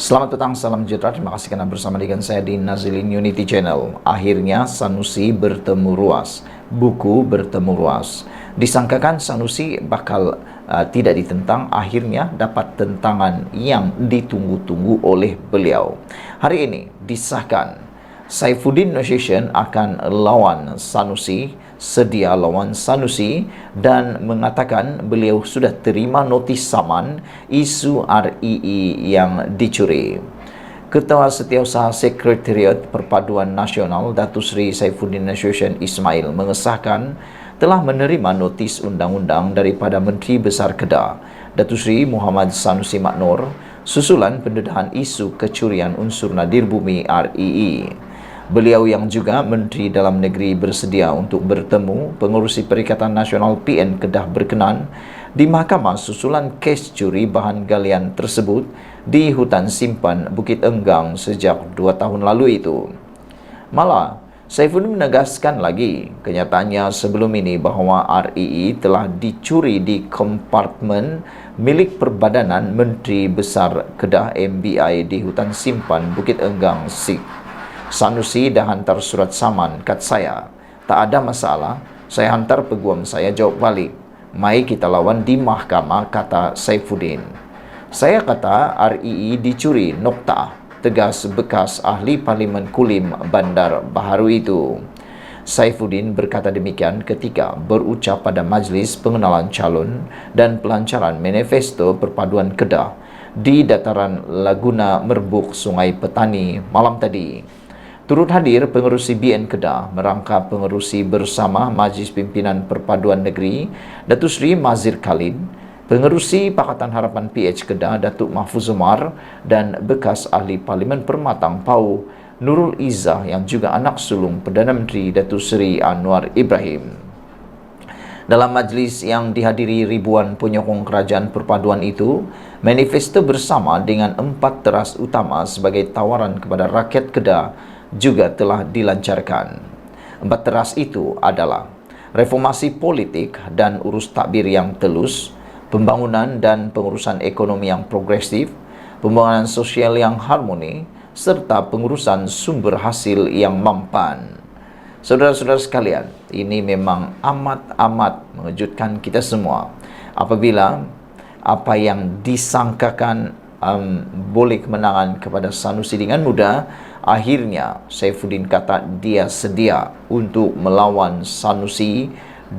Selamat petang, salam sejahtera. Terima kasih karena bersama dengan saya di Nazilin Unity Channel. Akhirnya Sanusi bertemu ruas, buku bertemu ruas. Disangkakan Sanusi bakal tidak ditentang, akhirnya dapat tentangan yang ditunggu-tunggu oleh beliau. Hari ini disahkan Saifuddin Nasution akan lawan Sanusi, sedia lawan Sanusi, dan mengatakan beliau sudah terima notis saman isu REE yang dicuri. Ketua Setiausaha Sekretariat Perpaduan Nasional Datuk Seri Saifuddin Nasution Ismail mengesahkan telah menerima notis undang-undang daripada Menteri Besar Kedah Datuk Seri Muhammad Sanusi Maknor susulan pendedahan isu kecurian unsur nadir bumi REE. Beliau yang juga Menteri Dalam Negeri bersedia untuk bertemu Pengerusi Perikatan Nasional PN Kedah berkenan di Mahkamah susulan kes curi bahan galian tersebut di hutan simpan Bukit Enggang sejak 2 tahun lalu itu. Malah, Saifuddin menegaskan lagi kenyataannya sebelum ini bahawa REE telah dicuri di kompartmen milik Perbadanan Menteri Besar Kedah MBI di hutan simpan Bukit Enggang Sik. Sanusi dah hantar surat saman kat saya. Tak ada masalah, saya hantar peguam saya jawab balik. Mai kita lawan di mahkamah, kata Saifuddin. Saya kata REE dicuri, nokta, tegas bekas ahli Parlimen Kulim Bandar Baharu itu. Saifuddin berkata demikian ketika berucap pada Majlis Pengenalan Calon dan Pelancaran Manifesto Perpaduan Kedah di dataran Laguna Merbuk Sungai Petani malam tadi. Turut hadir Pengerusi BN Kedah, merangka Pengerusi bersama Majlis Pimpinan Perpaduan Negeri Datuk Seri Mazir Khalid, Pengerusi Pakatan Harapan PH Kedah Datuk Mahfuz Umar dan bekas ahli Parlimen Permatang Pau Nurul Izzah yang juga anak sulung Perdana Menteri Datuk Seri Anwar Ibrahim. Dalam majlis yang dihadiri ribuan penyokong kerajaan perpaduan itu, manifesto bersama dengan 4 teras utama sebagai tawaran kepada rakyat Kedah juga telah dilancarkan. 4 teras itu adalah reformasi politik dan urus takbir yang telus, pembangunan dan pengurusan ekonomi yang progresif, pembangunan sosial yang harmoni, serta pengurusan sumber hasil yang mampan. Saudara-saudara sekalian, ini memang amat-amat mengejutkan kita semua apabila apa yang disangkakan boleh kemenangan kepada Sanusi dengan mudah, akhirnya Saifuddin kata dia sedia untuk melawan Sanusi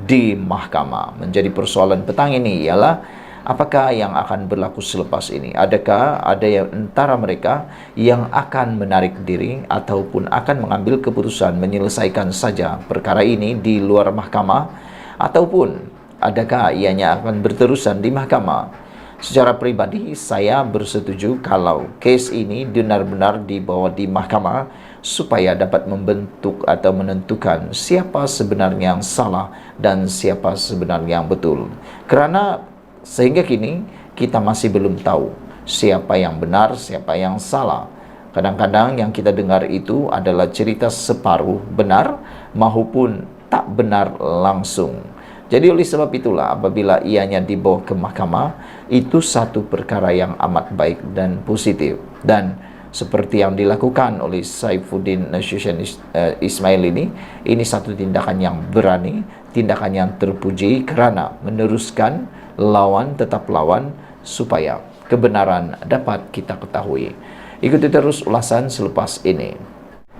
di mahkamah. Menjadi persoalan petang ini ialah apakah yang akan berlaku selepas ini? Adakah ada yang antara mereka yang akan menarik diri ataupun akan mengambil keputusan menyelesaikan saja perkara ini di luar mahkamah, ataupun adakah ianya akan berterusan di mahkamah? Secara pribadi, saya bersetuju kalau kes ini benar-benar dibawa di mahkamah supaya dapat membentuk atau menentukan siapa sebenarnya yang salah dan siapa sebenarnya yang betul. Kerana sehingga kini kita masih belum tahu siapa yang benar, siapa yang salah. Kadang-kadang yang kita dengar itu adalah cerita separuh benar maupun tak benar langsung. Jadi oleh sebab itulah apabila ianya dibawa ke mahkamah, itu satu perkara yang amat baik dan positif. Dan seperti yang dilakukan oleh Saifuddin Nasution Ismail ini satu tindakan yang berani, tindakan yang terpuji kerana meneruskan lawan tetap lawan supaya kebenaran dapat kita ketahui. Ikuti terus ulasan selepas ini.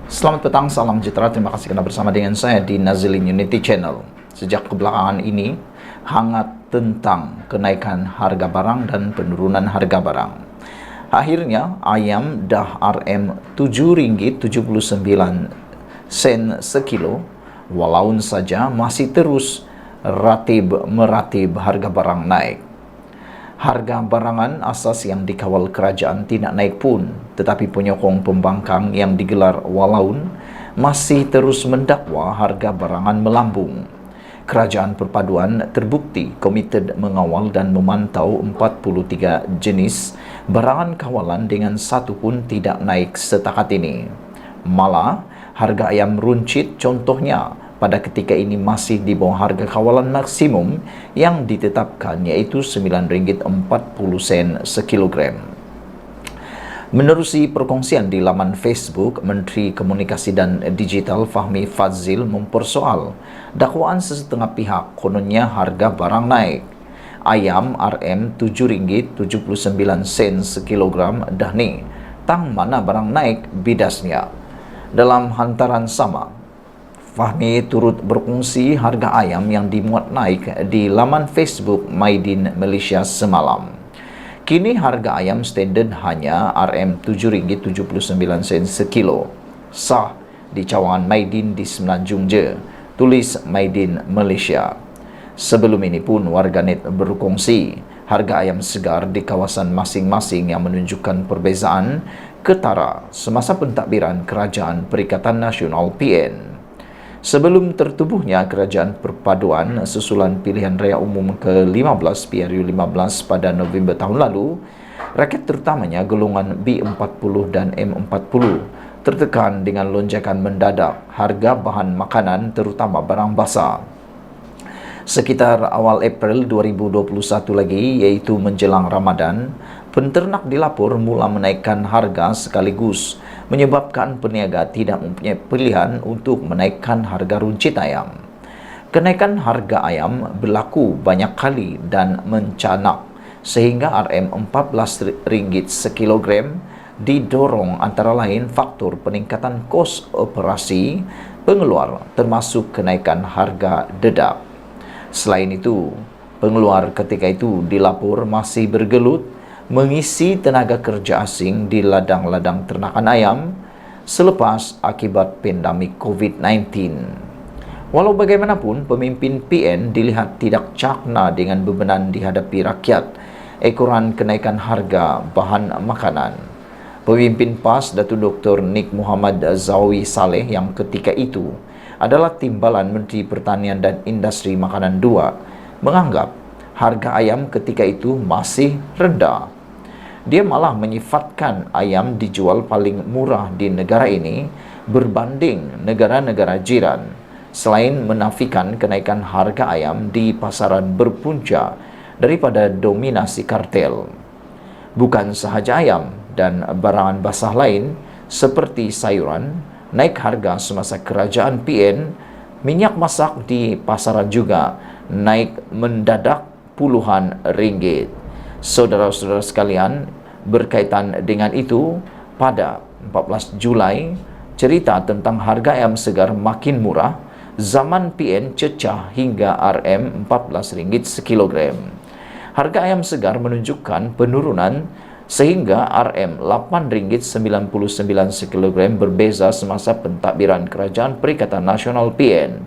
Selamat petang, salam sejahtera. Terima kasih kerana bersama dengan saya di Nazilin Unity Channel. Sejak kebelakangan ini hangat tentang kenaikan harga barang dan penurunan harga barang. Akhirnya ayam dah RM7.79 sekilo, walaupun saja masih terus meratib harga barang naik. Harga barangan asas yang dikawal kerajaan tidak naik pun, tetapi penyokong pembangkang yang digelar walaun masih terus mendakwa harga barangan melambung. Kerajaan Perpaduan terbukti komited mengawal dan memantau 43 jenis barangan kawalan dengan satu pun tidak naik setakat ini. Malah, harga ayam runcit contohnya pada ketika ini masih di bawah harga kawalan maksimum yang ditetapkan, yaitu RM9.40 sekilogram. Menerusi perkongsian di laman Facebook, Menteri Komunikasi dan Digital Fahmi Fadzil mempersoal dakwaan sesetengah pihak kononnya harga barang naik. Ayam RM RM7.79 sekilogram dah ni. Tang mana barang naik bidasnya. Dalam hantaran sama, Fahmi turut berkongsi harga ayam yang dimuat naik di laman Facebook Maidin Malaysia semalam. Kini harga ayam standard hanya RM7.79 sekilo. Sah di cawangan Maidin di Semenanjung je, tulis Maidin Malaysia. Sebelum ini pun warganet berkongsi harga ayam segar di kawasan masing-masing yang menunjukkan perbezaan ketara semasa pentadbiran Kerajaan Perikatan Nasional PN. Sebelum tertubuhnya Kerajaan Perpaduan susulan pilihan raya umum ke-15 PRU15 pada November tahun lalu, rakyat terutamanya golongan B40 dan M40 tertekan dengan lonjakan mendadak harga bahan makanan terutama barang basah. Sekitar awal April 2021 lagi, iaitu menjelang Ramadan, penternak dilapor mula menaikkan harga sekaligus, menyebabkan peniaga tidak mempunyai pilihan untuk menaikkan harga runcit ayam. Kenaikan harga ayam berlaku banyak kali dan mencanak, sehingga RM14 sekilogram didorong antara lain faktor peningkatan kos operasi pengeluar termasuk kenaikan harga dedak. Selain itu, pengeluar ketika itu dilapor masih bergelut mengisi tenaga kerja asing di ladang-ladang ternakan ayam selepas akibat pandemik COVID-19. Walau bagaimanapun, pemimpin PN dilihat tidak cakna dengan bebanan dihadapi rakyat ekoran kenaikan harga bahan makanan. Pemimpin PAS Datuk Dr. Nik Muhammad Zawi Saleh yang ketika itu adalah Timbalan Menteri Pertanian dan Industri Makanan 2 menganggap harga ayam ketika itu masih rendah. Dia malah menyifatkan ayam dijual paling murah di negara ini berbanding negara-negara jiran, selain menafikan kenaikan harga ayam di pasaran berpunca daripada dominasi kartel. Bukan sahaja ayam dan barangan basah lain seperti sayuran naik harga semasa kerajaan PN, minyak masak di pasaran juga naik mendadak puluhan ringgit. Saudara-saudara sekalian, berkaitan dengan itu, pada 14 Julai, cerita tentang harga ayam segar makin murah, zaman PN cecah hingga RM14 sekilogram. Harga ayam segar menunjukkan penurunan sehingga RM8.99 sekilogram berbeza semasa pentadbiran Kerajaan Perikatan Nasional PN.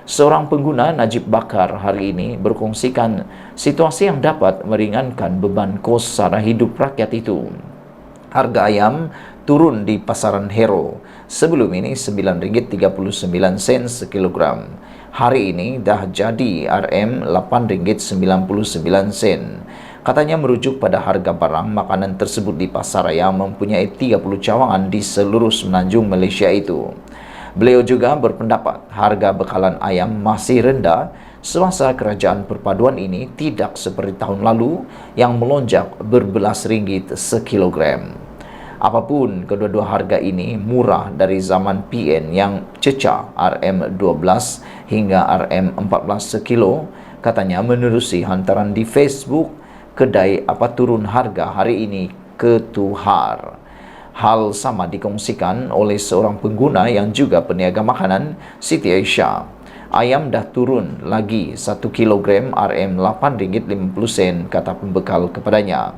Seorang pengguna Najib Bakar hari ini berkongsikan situasi yang dapat meringankan beban kos sara hidup rakyat itu. Harga ayam turun di pasaran Hero. Sebelum ini RM9.39 sekilogram. Hari ini dah jadi RM8.99. Katanya merujuk pada harga barang makanan tersebut di pasar yang mempunyai 30 cawangan di seluruh Semenanjung Malaysia itu. Beliau juga berpendapat harga bekalan ayam masih rendah semasa Kerajaan Perpaduan ini tidak seperti tahun lalu yang melonjak berbelas ringgit sekilogram. Apapun, kedua-dua harga ini murah dari zaman PN yang cecah RM12 hingga RM14 sekilo, katanya menerusi hantaran di Facebook kedai apa turun harga hari ini ke Tuhar. Hal sama dikongsikan oleh seorang pengguna yang juga peniaga makanan, Siti Aisyah. Ayam dah turun lagi 1 kilogram RM8.50, kata pembekal kepadanya.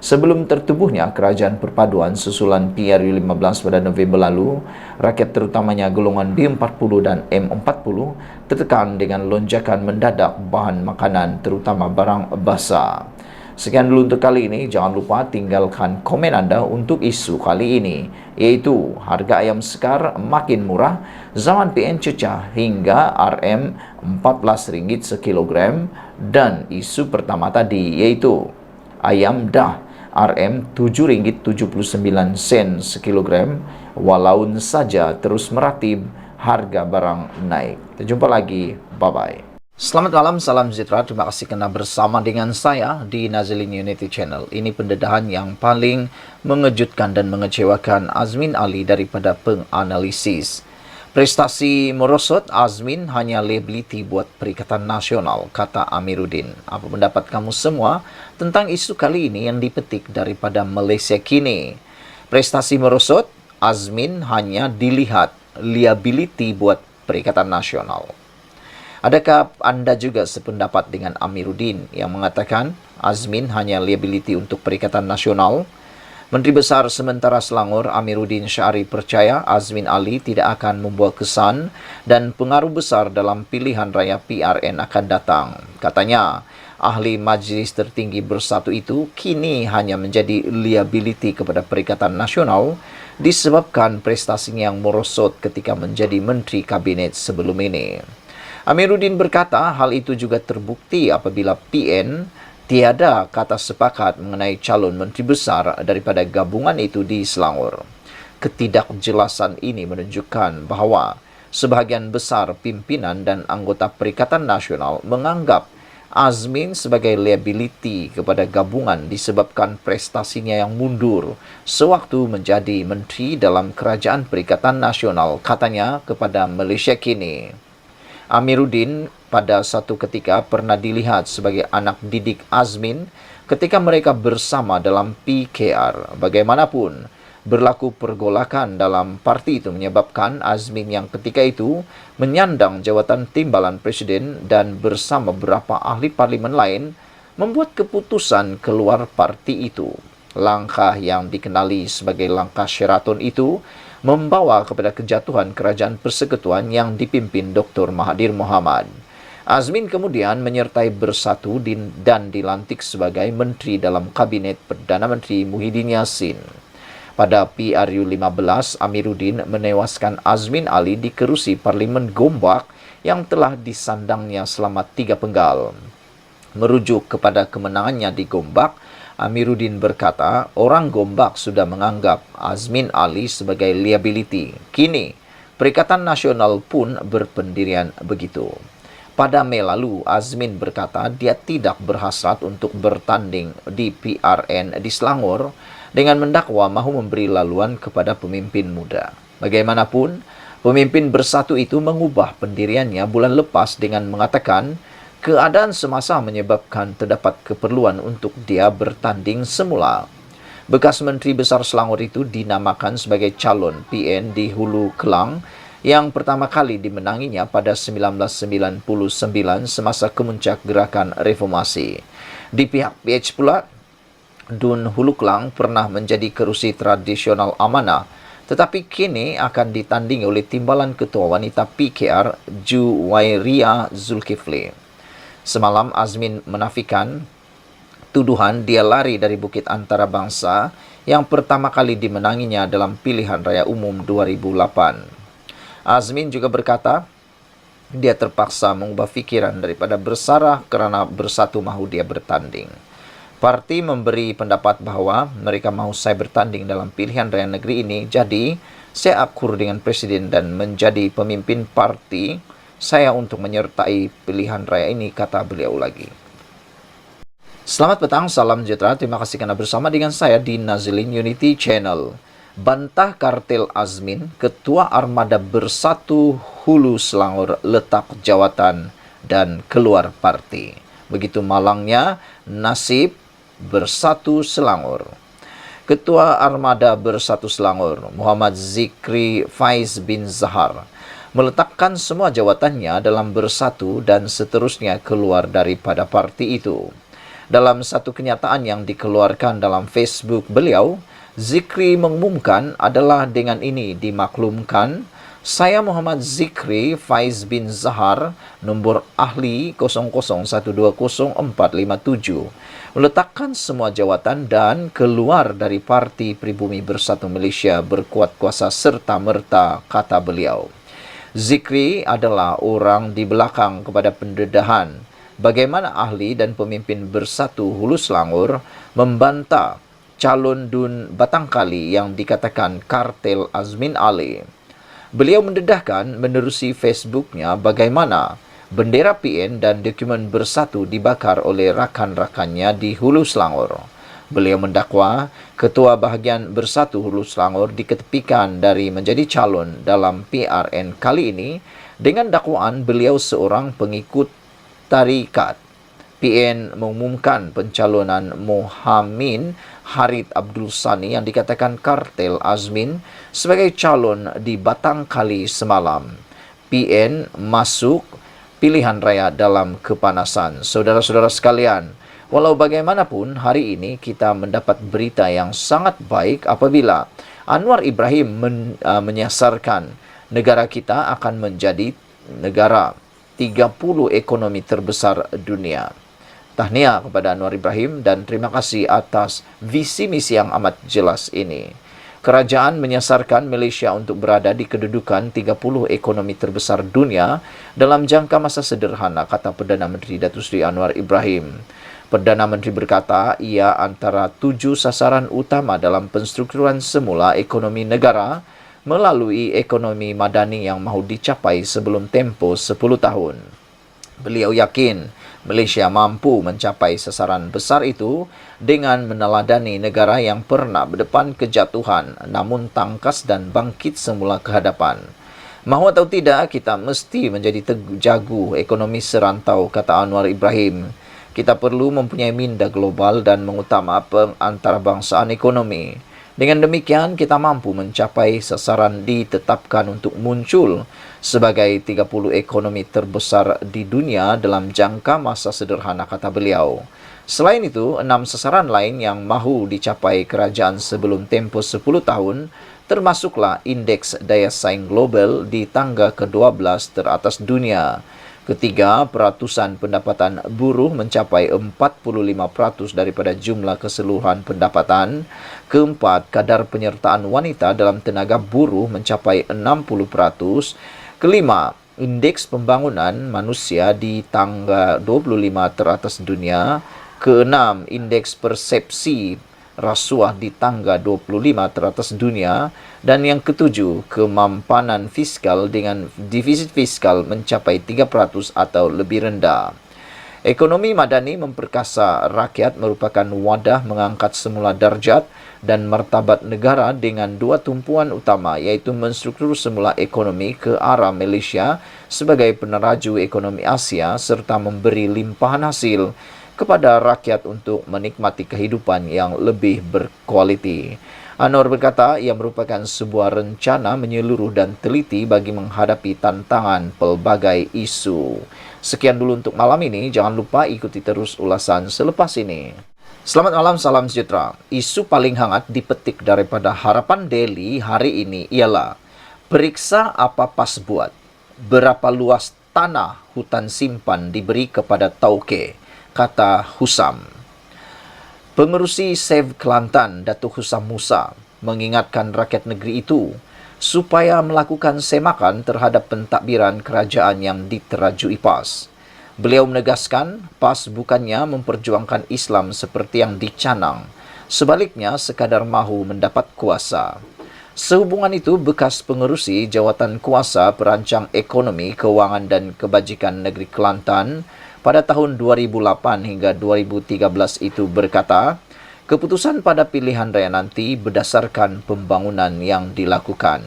Sebelum tertubuhnya Kerajaan Perpaduan susulan PRU15 pada November lalu, rakyat terutamanya golongan B40 dan M40 tertekan dengan lonjakan mendadak bahan makanan terutama barang basah. Sekian dulu untuk kali ini. Jangan lupa tinggalkan komen anda untuk isu kali ini, iaitu harga ayam segar makin murah, zaman PN cecah hingga RM14 sekilogram, dan isu pertama tadi iaitu ayam dah RM7.79 sekilogram, walau saja terus meratib harga barang naik. Kita jumpa lagi. Bye-bye. Selamat malam, salam sejahtera. Terima kasih kerana bersama dengan saya di Nazilin Unity Channel. Ini pendedahan yang paling mengejutkan dan mengecewakan Azmin Ali daripada penganalisis. Prestasi merosot Azmin hanya liability buat Perikatan Nasional, kata Amiruddin. Apa pendapat kamu semua tentang isu kali ini yang dipetik daripada Malaysia Kini? Prestasi merosot, Azmin hanya dilihat liability buat Perikatan Nasional. Adakah anda juga sependapat dengan Amiruddin yang mengatakan Azmin hanya liability untuk Perikatan Nasional? Menteri Besar Sementara Selangor Amiruddin Syari percaya Azmin Ali tidak akan membuat kesan dan pengaruh besar dalam pilihan raya PRN akan datang. Katanya, ahli Majlis Tertinggi Bersatu itu kini hanya menjadi liability kepada Perikatan Nasional disebabkan prestasinya yang merosot ketika menjadi Menteri Kabinet sebelum ini. Amiruddin berkata hal itu juga terbukti apabila PN tiada kata sepakat mengenai calon menteri besar daripada gabungan itu di Selangor. Ketidakjelasan ini menunjukkan bahawa sebahagian besar pimpinan dan anggota Perikatan Nasional menganggap Azmin sebagai liability kepada gabungan disebabkan prestasinya yang mundur sewaktu menjadi menteri dalam Kerajaan Perikatan Nasional, katanya kepada Malaysia Kini. Amiruddin pada satu ketika pernah dilihat sebagai anak didik Azmin ketika mereka bersama dalam PKR. Bagaimanapun, berlaku pergolakan dalam parti itu menyebabkan Azmin yang ketika itu menyandang jawatan timbalan presiden dan bersama beberapa ahli parlimen lain membuat keputusan keluar parti itu. Langkah yang dikenali sebagai langkah Sheraton itu membawa kepada kejatuhan Kerajaan Persekutuan yang dipimpin Dr. Mahathir Mohamad. Azmin kemudian menyertai Bersatu dan dilantik sebagai menteri dalam Kabinet Perdana Menteri Muhyiddin Yassin. Pada PRU 15, Amiruddin menewaskan Azmin Ali di kerusi Parlimen Gombak yang telah disandangnya selama 3 penggal. Merujuk kepada kemenangannya di Gombak, Amiruddin berkata, orang Gombak sudah menganggap Azmin Ali sebagai liability. Kini, Perikatan Nasional pun berpendirian begitu. Pada Mei lalu, Azmin berkata dia tidak berhasrat untuk bertanding di PRN di Selangor dengan mendakwa mahu memberi laluan kepada pemimpin muda. Bagaimanapun, pemimpin Bersatu itu mengubah pendiriannya bulan lepas dengan mengatakan keadaan semasa menyebabkan terdapat keperluan untuk dia bertanding semula. Bekas Menteri Besar Selangor itu dinamakan sebagai calon PN di Hulu Kelang yang pertama kali dimenanginya pada 1999 semasa kemuncak gerakan reformasi. Di pihak PH pula, Dun Hulu Kelang pernah menjadi kerusi tradisional amanah, tetapi kini akan ditandingi oleh timbalan ketua wanita PKR Juwairia Zulkifli. Semalam Azmin menafikan tuduhan dia lari dari Bukit Antarabangsa yang pertama kali dimenanginya dalam pilihan raya umum 2008. Azmin juga berkata dia terpaksa mengubah fikiran daripada Bersara kerana Bersatu mahu dia bertanding. Parti memberi pendapat bahawa mereka mahu saya bertanding dalam pilihan raya negeri ini, jadi saya akur dengan Presiden dan menjadi pemimpin parti saya untuk menyertai pilihan raya ini, kata beliau lagi. Selamat petang, salam sejahtera. Terima kasih kerana bersama dengan saya di Nazilin Unity Channel. Bantah kartel Azmin, Ketua Armada Bersatu Hulu Selangor letak jawatan dan keluar parti. Begitu malangnya nasib Bersatu Selangor. Ketua Armada Bersatu Selangor, Muhammad Zikri Faiz bin Zahar, meletakkan semua jawatannya dalam Bersatu dan seterusnya keluar daripada parti itu. Dalam satu kenyataan yang dikeluarkan dalam Facebook beliau, Zikri mengumumkan adalah dengan ini dimaklumkan, saya Muhammad Zikri Faiz bin Zahar, nombor ahli 00120457, meletakkan semua jawatan dan keluar dari Parti Pribumi Bersatu Malaysia berkuat kuasa serta-merta, kata beliau. Zikri adalah orang di belakang kepada pendedahan bagaimana ahli dan pemimpin Bersatu Hulu Selangor membantah calon Dun Batangkali yang dikatakan kartel Azmin Ali. Beliau mendedahkan menerusi Facebooknya bagaimana bendera PN dan dokumen bersatu dibakar oleh rakan-rakannya di Hulu Selangor. Beliau mendakwa Ketua Bahagian Bersatu Hulu Selangor diketepikan dari menjadi calon dalam PRN kali ini dengan dakwaan beliau seorang pengikut tarikat. PN mengumumkan pencalonan Mohamin Harid Abdul Sani yang dikatakan kartel Azmin sebagai calon di Batangkali semalam. PN masuk pilihan raya dalam kepanasan. Saudara-saudara sekalian, walau bagaimanapun hari ini kita mendapat berita yang sangat baik apabila Anwar Ibrahim menyasarkan negara kita akan menjadi negara 30 ekonomi terbesar dunia. Tahniah kepada Anwar Ibrahim dan terima kasih atas visi misi yang amat jelas ini. Kerajaan menyasarkan Malaysia untuk berada di kedudukan 30 ekonomi terbesar dunia dalam jangka masa sederhana, kata Perdana Menteri Datuk Seri Anwar Ibrahim. Perdana Menteri berkata ia antara 7 sasaran utama dalam penstrukturan semula ekonomi negara melalui ekonomi madani yang mahu dicapai sebelum tempoh 10 tahun. Beliau yakin Malaysia mampu mencapai sasaran besar itu dengan meneladani negara yang pernah berdepan kejatuhan namun tangkas dan bangkit semula ke hadapan. Mahu atau tidak, kita mesti menjadi jagu ekonomi serantau, kata Anwar Ibrahim. Kita perlu mempunyai minda global dan mengutamakan antarbangsaan ekonomi. Dengan demikian, kita mampu mencapai sasaran ditetapkan untuk muncul sebagai 30 ekonomi terbesar di dunia dalam jangka masa sederhana, kata beliau. Selain itu, 6 sasaran lain yang mahu dicapai kerajaan sebelum tempoh 10 tahun, termasuklah indeks daya saing global di tangga ke-12 teratas dunia. Ketiga, peratusan pendapatan buruh mencapai 45% daripada jumlah keseluruhan pendapatan. Keempat, kadar penyertaan wanita dalam tenaga buruh mencapai 60%. Kelima, indeks pembangunan manusia di tangga 25 teratas dunia. Keenam, indeks persepsi rasuah di tangga 25 teratas dunia. Dan yang ketujuh, kemampanan fiskal dengan defisit fiskal mencapai 3% atau lebih rendah. Ekonomi madani memperkasa rakyat merupakan wadah mengangkat semula darjat dan martabat negara dengan dua tumpuan utama, iaitu menstruktur semula ekonomi ke arah Malaysia sebagai peneraju ekonomi Asia serta memberi limpahan hasil kepada rakyat untuk menikmati kehidupan yang lebih berkualiti. Anwar berkata ia merupakan sebuah rencana menyeluruh dan teliti bagi menghadapi tantangan pelbagai isu. Sekian dulu untuk malam ini. Jangan lupa ikuti terus ulasan selepas ini. Selamat malam, salam sejahtera. Isu paling hangat dipetik daripada Harapan Daily hari ini ialah periksa apa PAS buat. Berapa luas tanah hutan simpan diberi kepada Tauke, kata Husam. Pengerusi Save Kelantan, Datuk Husam Musa, mengingatkan rakyat negeri itu supaya melakukan semakan terhadap pentadbiran kerajaan yang diterajui PAS. Beliau menegaskan PAS bukannya memperjuangkan Islam seperti yang dicanang, sebaliknya sekadar mahu mendapat kuasa. Sehubungan itu, bekas pengerusi Jawatan Kuasa Perancang Ekonomi, Kewangan dan Kebajikan Negeri Kelantan pada tahun 2008 hingga 2013 itu berkata, keputusan pada pilihan raya nanti berdasarkan pembangunan yang dilakukan.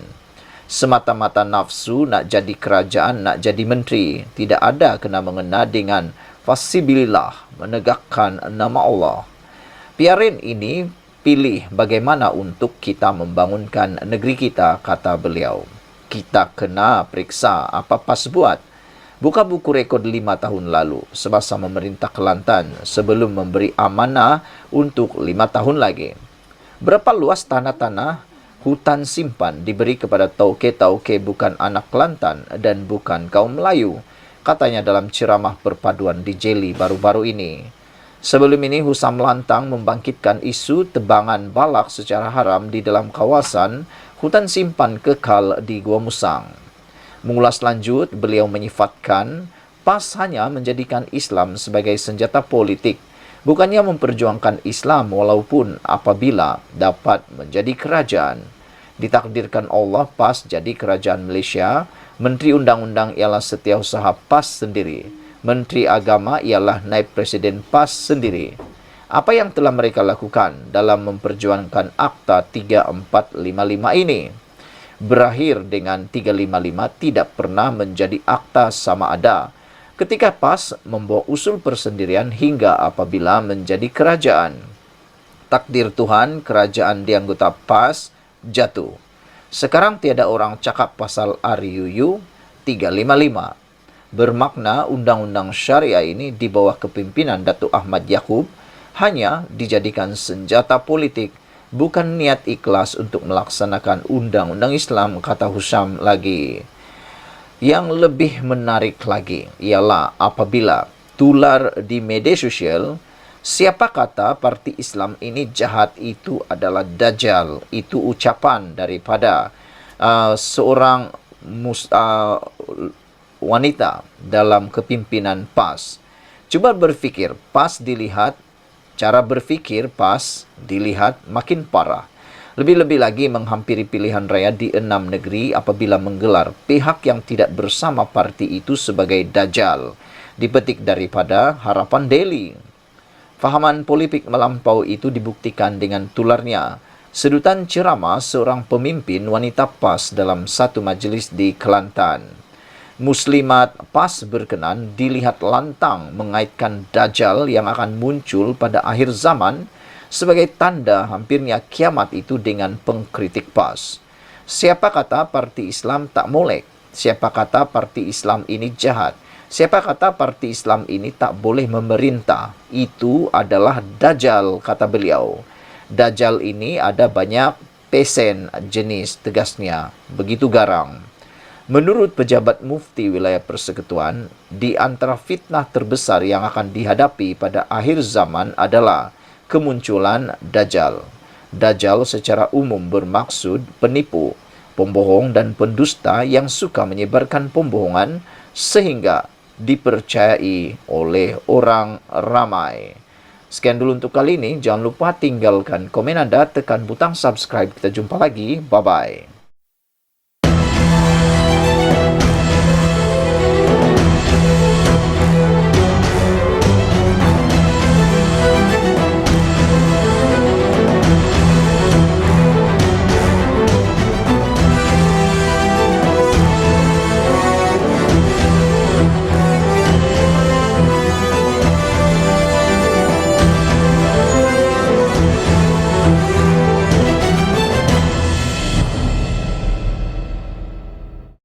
Semata-mata nafsu nak jadi kerajaan, nak jadi menteri, tidak ada kena-mengena dengan fasibilillah, menegakkan nama Allah. PRN ini pilih bagaimana untuk kita membangunkan negeri kita, kata beliau. Kita kena periksa apa PAS buat. Buka buku rekod 5 tahun lalu semasa memerintah Kelantan sebelum memberi amanah untuk 5 tahun lagi. Berapa luas tanah-tanah hutan simpan diberi kepada Tauke-Tauke bukan anak Kelantan dan bukan kaum Melayu, katanya dalam ceramah perpaduan di Jelly baru-baru ini. Sebelum ini, Husam lantang membangkitkan isu tebangan balak secara haram di dalam kawasan hutan simpan kekal di Gua Musang. Mengulas lanjut, beliau menyifatkan PAS hanya menjadikan Islam sebagai senjata politik, bukannya memperjuangkan Islam walaupun apabila dapat menjadi kerajaan. Ditakdirkan Allah PAS jadi kerajaan Malaysia. Menteri Undang-Undang ialah Setiausaha PAS sendiri. Menteri Agama ialah Naib Presiden PAS sendiri. Apa yang telah mereka lakukan dalam memperjuangkan Akta 3455 ini? Berakhir dengan 355 tidak pernah menjadi akta sama ada. Ketika PAS membawa usul persendirian hingga apabila menjadi kerajaan. Takdir Tuhan, kerajaan di anggota PAS jatuh. Sekarang tiada orang cakap pasal RUU 355. Bermakna undang-undang syariah ini di bawah kepimpinan Datuk Ahmad Yaakob hanya dijadikan senjata politik, bukan niat ikhlas untuk melaksanakan undang-undang Islam, kata Husyam lagi. Yang lebih menarik lagi ialah apabila tular di media sosial, siapa kata parti Islam ini jahat itu adalah Dajjal. Itu ucapan daripada seorang wanita dalam kepimpinan PAS. Cuba berfikir, PAS dilihat, cara berfikir PAS dilihat makin parah. Lebih-lebih lagi menghampiri pilihan raya di 6 negeri apabila menggelar pihak yang tidak bersama parti itu sebagai Dajjal. Dipetik daripada Harapan Daily. Fahaman politik melampau itu dibuktikan dengan tularnya sedutan ceramah seorang pemimpin wanita PAS dalam satu majlis di Kelantan. Muslimat PAS berkenan dilihat lantang mengaitkan Dajjal yang akan muncul pada akhir zaman sebagai tanda hampirnya kiamat itu dengan pengkritik PAS. Siapa kata parti Islam tak molek? Siapa kata parti Islam ini jahat? Siapa kata parti Islam ini tak boleh memerintah? Itu adalah Dajjal, kata beliau. Dajjal ini ada banyak pesen jenis, tegasnya. Begitu garang. Menurut pejabat mufti wilayah persekutuan, di antara fitnah terbesar yang akan dihadapi pada akhir zaman adalah kemunculan Dajjal. Dajjal secara umum bermaksud penipu, pembohong dan pendusta yang suka menyebarkan pembohongan sehingga dipercayai oleh orang ramai. Sekian dulu untuk kali ini. Jangan lupa tinggalkan komen Anda, tekan butang subscribe. Kita jumpa lagi. Bye-bye.